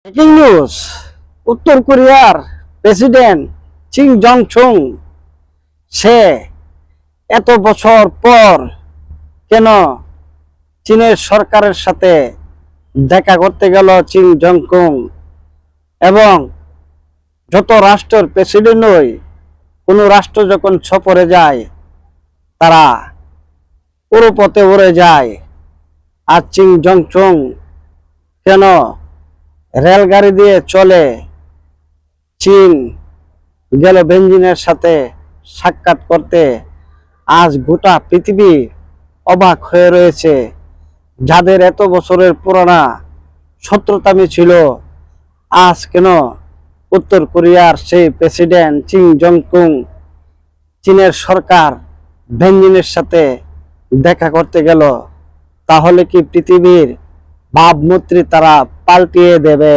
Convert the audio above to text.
Breaking news, উত্তর কোরিয়ার president Kim Jong Sung সে এত বছর পর কেন চীনের সরকারের সাথে দেখা করতে গেল কিম জং কুং। এবং যত রাষ্ট্রের প্রেসিডেন্টই কোনো রাষ্ট্র যখন সফরে যায় তারা পুরো পথে উড়ে যায়, আর কিম জং ছুং কেন রেলগাড়ি দিয়ে চলে চীন গেল বেঞ্জিনের সাথে সাক্ষাৎ করতে। আজ গোটা পৃথিবী অবাক হয়ে রয়েছে, যাদের এত বছরের পুরানা শত্রুতামি ছিল, আজ কেন উত্তর কোরিয়ার সেই প্রেসিডেন্ট কিম জং কুং চীনের সরকার বেঞ্জিনের সাথে দেখা করতে গেল। তাহলে কি পৃথিবীর ভাবমূর্তি তারা পাল্টিয়ে দেবে?